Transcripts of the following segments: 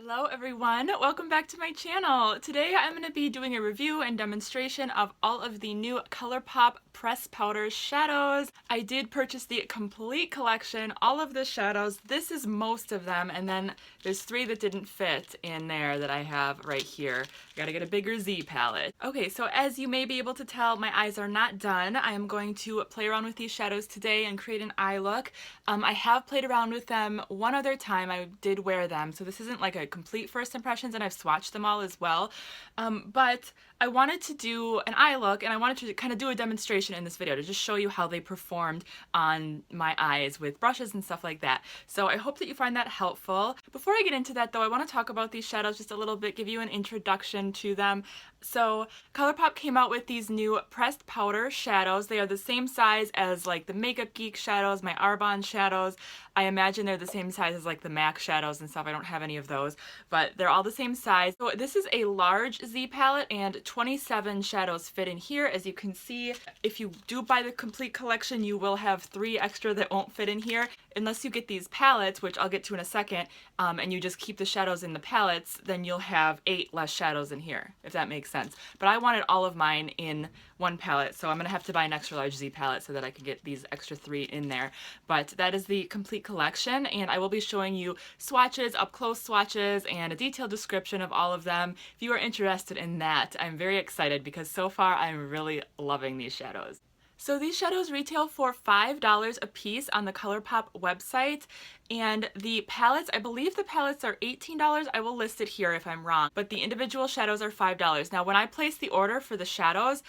Hello everyone, welcome back to my channel. Today I'm going to be doing a review and demonstration of all of the new ColourPop press powder shadows. I did purchase the complete collection, all of the shadows. This is most of them, and then there's 3 that didn't fit in there that I have right here. I gotta get a bigger Z palette. Okay, so as you may be able to tell, my eyes are not done. I am going to play around with these shadows today and create an eye look. I have played around with them one other time. I did wear them, so this isn't like a complete first impressions, and I've swatched them all as well. But I wanted to do an eye look, and I wanted to kind of do a demonstration in this video to just show you how they performed on my eyes with brushes and stuff like that. So I hope that you find that helpful. Before I get into that though, I want to talk about these shadows just a little bit, give you an introduction to them. So ColourPop came out with these new pressed powder shadows. They are the same size as like the Makeup Geek shadows, my Arbonne shadows. I imagine they're the same size as like the MAC shadows and stuff. I don't have any of those, but they're all the same size. So this is a large Z palette and 27 shadows fit in here. As you can see, if you do buy the complete collection, you will have 3 extra that won't fit in here. Unless you get these palettes, which I'll get to in a second, and you just keep the shadows in the palettes, then you'll have 8 less shadows in here, if that makes sense. But I wanted all of mine in one palette, so I'm gonna have to buy an extra large Z palette so that I can get these extra 3 in there. But that is the complete collection, and I will be showing you swatches, up close swatches, and a detailed description of all of them. If you are interested in that, I'm very excited because so far I'm really loving these shadows. So these shadows retail for $5 a piece on the ColourPop website, and the palettes, I believe the palettes are $18. I will list it here if I'm wrong, but the individual shadows are $5. Now when I placed the order for the shadows,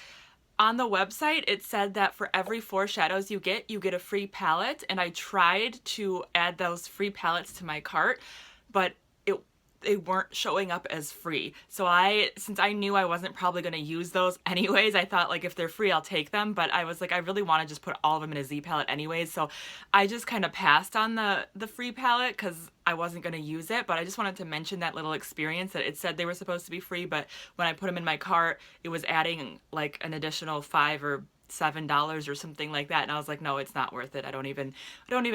on the website it said that for every 4 shadows you get a free palette, and I tried to add those free palettes to my cart, but they weren't showing up as free. So since I knew I wasn't probably going to use those anyways, I thought like if they're free I'll take them, but I was like I really want to just put all of them in a Z palette anyways, so I just kind of passed on the free palette because I wasn't going to use it. But I just wanted to mention that little experience that it said they were supposed to be free, but when I put them in my cart it was adding like an additional $5 or $7 or something like that, and I was like, no, it's not worth it. I don't even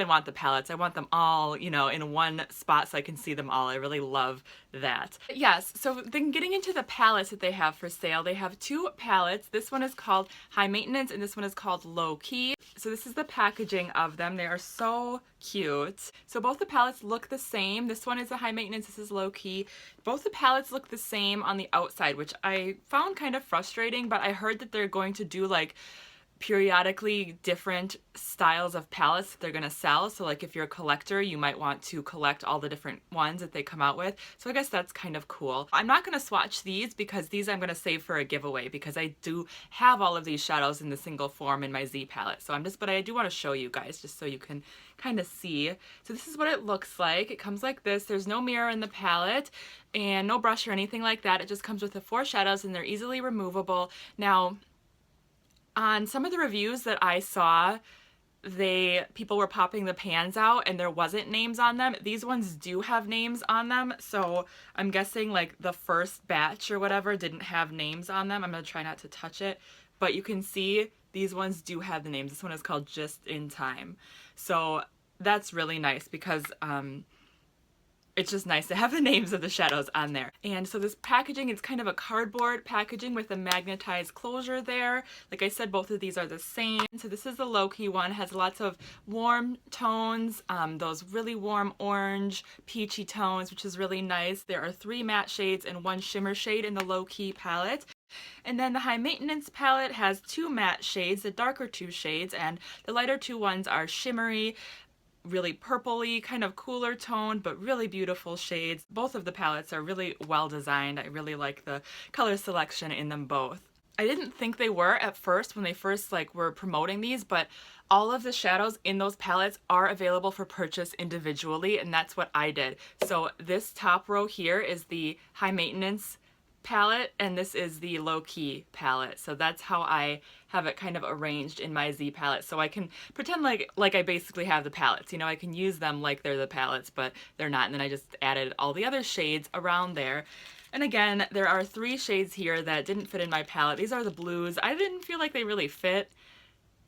want the palettes. I want them all, you know, in one spot so I can see them all. I really love that. Yes, so then getting into the palettes that they have for sale, they have 2 palettes. This one is called High Maintenance and this one is called Low Key. So this is the packaging of them. They are so cute. So both the palettes look the same. This one is a High Maintenance, this is Low Key. Both the palettes look the same on the outside, which I found kind of frustrating, but I heard that they're going to do like periodically different styles of palettes that they're going to sell. So like if you're a collector, you might want to collect all the different ones that they come out with. So I guess that's kind of cool. I'm not going to swatch these because these I'm going to save for a giveaway because I do have all of these shadows in the single form in my Z palette. So but I do want to show you guys just so you can kind of see. So this is what it looks like. It comes like this. There's no mirror in the palette and no brush or anything like that. It just comes with the 4 shadows and they're easily removable. Now, on some of the reviews that I saw, people were popping the pans out and there wasn't names on them. These ones do have names on them, so I'm guessing like the first batch or whatever didn't have names on them. I'm gonna try not to touch it, but you can see these ones do have the names. This one is called Just in Time. So that's really nice because it's just nice to have the names of the shadows on there. And so this packaging is kind of a cardboard packaging with a magnetized closure there. Like I said, both of these are the same. So this is the Low Key one, has lots of warm tones, those really warm orange, peachy tones, which is really nice. There are 3 matte shades and 1 shimmer shade in the Low Key palette. And then the High Maintenance palette has 2 matte shades, the darker 2 shades, and the lighter 2 ones are shimmery, really purpley, kind of cooler tone, but really beautiful shades. Both of the palettes are really well designed. I really like the color selection in them both. I didn't think they were at first when they first were promoting these, but all of the shadows in those palettes are available for purchase individually, and that's what I did. So this top row here is the High Maintenance palette and this is the Low Key palette. So that's how I have it kind of arranged in my Z palette. So I can pretend like I basically have the palettes, you know, I can use them like they're the palettes, but they're not. And then I just added all the other shades around there. And again, there are 3 shades here that didn't fit in my palette. These are the blues. I didn't feel like they really fit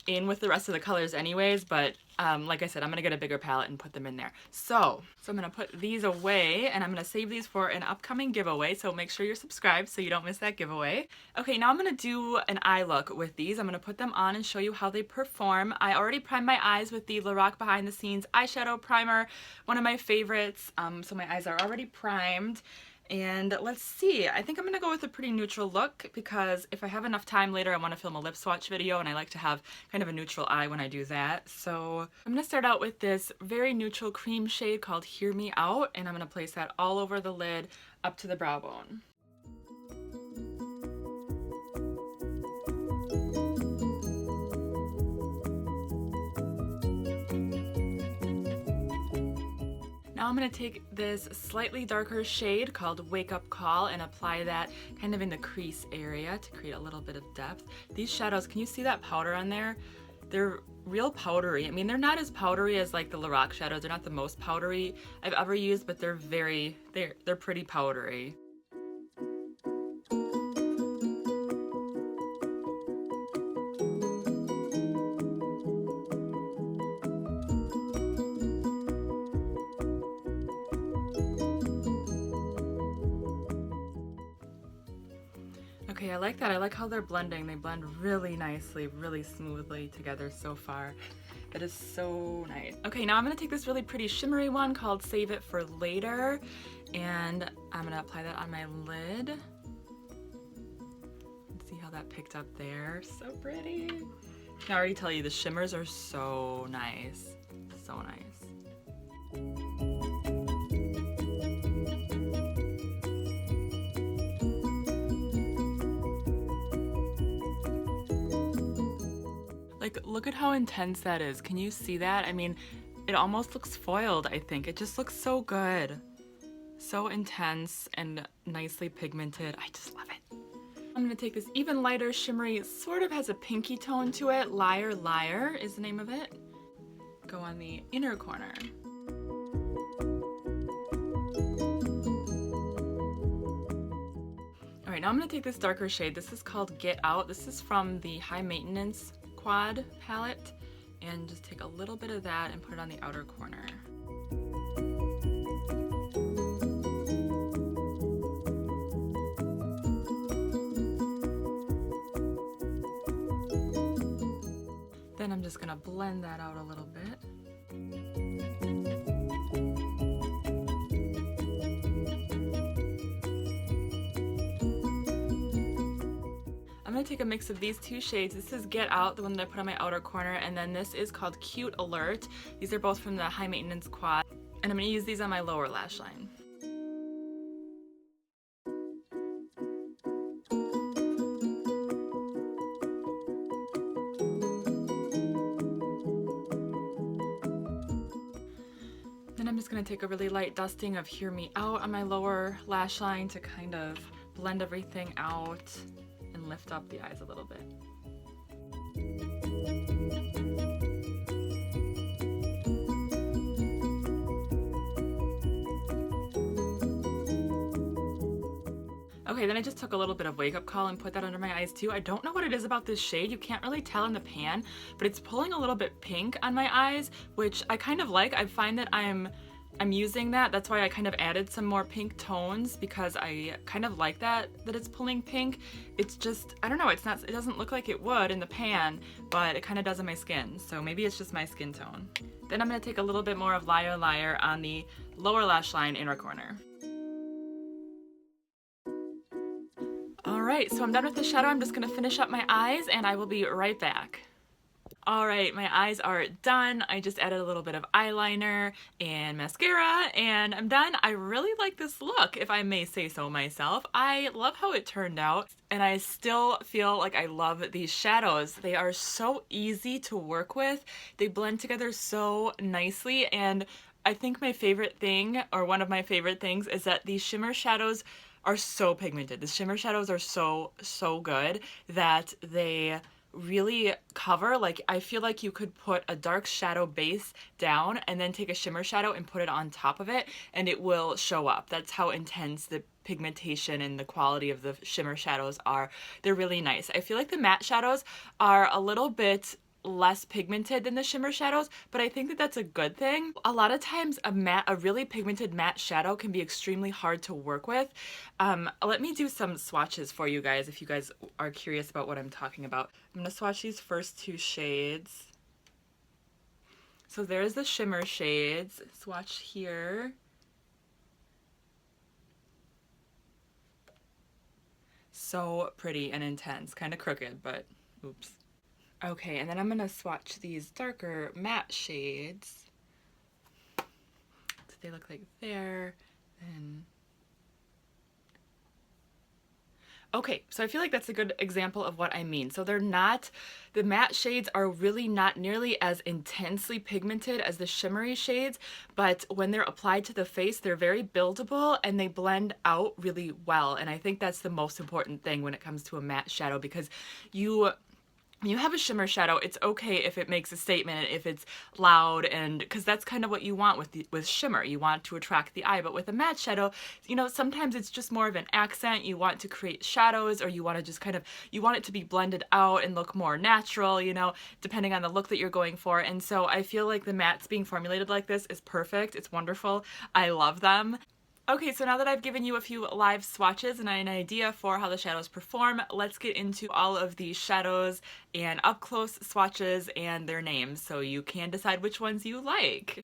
in with the rest of the colors anyways, but like I said, I'm gonna get a bigger palette and put them in there. So I'm gonna put these away, and I'm gonna save these for an upcoming giveaway, so make sure you're subscribed so you don't miss that giveaway. Okay, now I'm gonna do an eye look with these. I'm gonna put them on and show you how they perform. I already primed my eyes with the Lorac Behind the Scenes eyeshadow primer, one of my favorites, so my eyes are already primed. And let's see, I think I'm gonna go with a pretty neutral look because if I have enough time later, I wanna film a lip swatch video and I like to have kind of a neutral eye when I do that. So I'm gonna start out with this very neutral cream shade called Hear Me Out, and I'm gonna place that all over the lid up to the brow bone. Now I'm going to take this slightly darker shade called Wake Up Call and apply that kind of in the crease area to create a little bit of depth. These shadows, can you see that powder on there? They're real powdery. I mean, they're not as powdery as like the Lorac shadows. They're not the most powdery I've ever used, but they're pretty powdery. Okay, I like that. I like how they're blending. They blend really nicely, really smoothly together so far. It is so nice. Okay, now I'm gonna take this really pretty shimmery one called Save It for Later, and I'm gonna apply that on my lid. See how that picked up there? So pretty. I can already tell you the shimmers are so nice. So nice. Like, look at how intense that is. Can you see that? I mean, it almost looks foiled, I think. It just looks so good. So intense and nicely pigmented. I just love it. I'm gonna take this even lighter shimmery, sort of has a pinky tone to it. Liar Liar is the name of it. Go on the inner corner. All right, now I'm gonna take this darker shade. This is called Get Out. This is from the High Maintenance Quad palette, and just take a little bit of that and put it on the outer corner. Then I'm just gonna blend that out a little bit. I'm gonna take a mix of these two shades. This is Get Out, the one that I put on my outer corner, and then this is called Cute Alert. These are both from the High Maintenance Quad, and I'm gonna use these on my lower lash line. Then I'm just gonna take a really light dusting of Hear Me Out on my lower lash line to kind of blend everything out and lift up the eyes a little bit. Okay, then I just took a little bit of Wake Up Call and put that under my eyes too. I don't know what it is about this shade. You can't really tell in the pan, but it's pulling a little bit pink on my eyes, which I kind of like. I find that I'm using that. That's why I kind of added some more pink tones, because I kind of like that it's pulling pink. It's just, I don't know, it doesn't look like it would in the pan, but it kind of does on my skin. So maybe it's just my skin tone. Then I'm gonna take a little bit more of Liar Liar on the lower lash line inner corner. All right, so I'm done with the shadow. I'm just gonna finish up my eyes and I will be right back. All right, my eyes are done. I just added a little bit of eyeliner and mascara and I'm done. I really like this look, if I may say so myself. I love how it turned out and I still feel like I love these shadows. They are so easy to work with. They blend together so nicely, and I think my favorite thing, or one of my favorite things, is that these shimmer shadows are so pigmented. The shimmer shadows are so good that they really cover. Like, I feel like you could put a dark shadow base down and then take a shimmer shadow and put it on top of it and it will show up. That's how intense the pigmentation and the quality of the shimmer shadows are. They're really nice. I feel like the matte shadows are a little bit less pigmented than the shimmer shadows, but I think that that's a good thing. A lot of times a really pigmented matte shadow can be extremely hard to work with. Let me do some swatches for you guys if you guys are curious about what I'm talking about. I'm gonna swatch these first two shades. So there's the shimmer shades. Swatch here. So pretty and intense, kind of crooked, but oops. Okay, and then I'm gonna swatch these darker matte shades. So they look like there, and okay, so I feel like that's a good example of what I mean. So they're not, the matte shades are really not nearly as intensely pigmented as the shimmery shades, but when they're applied to the face, they're very buildable and they blend out really well. And I think that's the most important thing when it comes to a matte shadow, because when you have a shimmer shadow, it's okay if it makes a statement, if it's loud, and because that's kind of what you want with shimmer. You want to attract the eye, but with a matte shadow, you know, sometimes it's just more of an accent. You want to create shadows, or you want to just kind of, you want it to be blended out and look more natural, you know, depending on the look that you're going for. And so I feel like the mattes being formulated like this is perfect. It's wonderful. I love them. Okay, so now that I've given you a few live swatches and an idea for how the shadows perform, let's get into all of the shadows and up-close swatches and their names so you can decide which ones you like.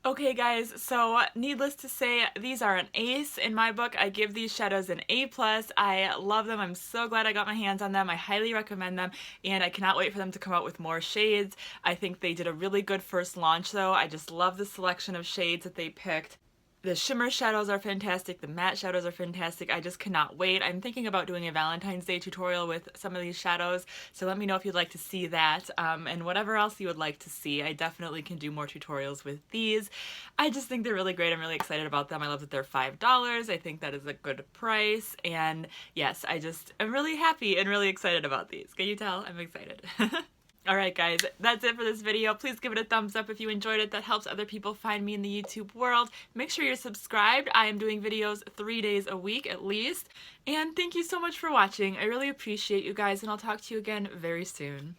Okay guys, so needless to say, these are an ace in my book. I give these shadows an A+. I love them. I'm so glad I got my hands on them. I highly recommend them, and I cannot wait for them to come out with more shades. I think they did a really good first launch though. I just love the selection of shades that they picked. The shimmer shadows are fantastic, the matte shadows are fantastic. I just cannot wait. I'm thinking about doing a Valentine's Day tutorial with some of these shadows, so let me know if you'd like to see that, and whatever else you would like to see. I definitely can do more tutorials with these. I just think they're really great. I'm really excited about them. I love that they're $5. I think that is a good price, and yes, I'm really happy and really excited about these. Can you tell? I'm excited. Alright guys, that's it for this video. Please give it a thumbs up if you enjoyed it. That helps other people find me in the YouTube world. Make sure you're subscribed. I am doing videos 3 days a week at least. And thank you so much for watching. I really appreciate you guys, and I'll talk to you again very soon.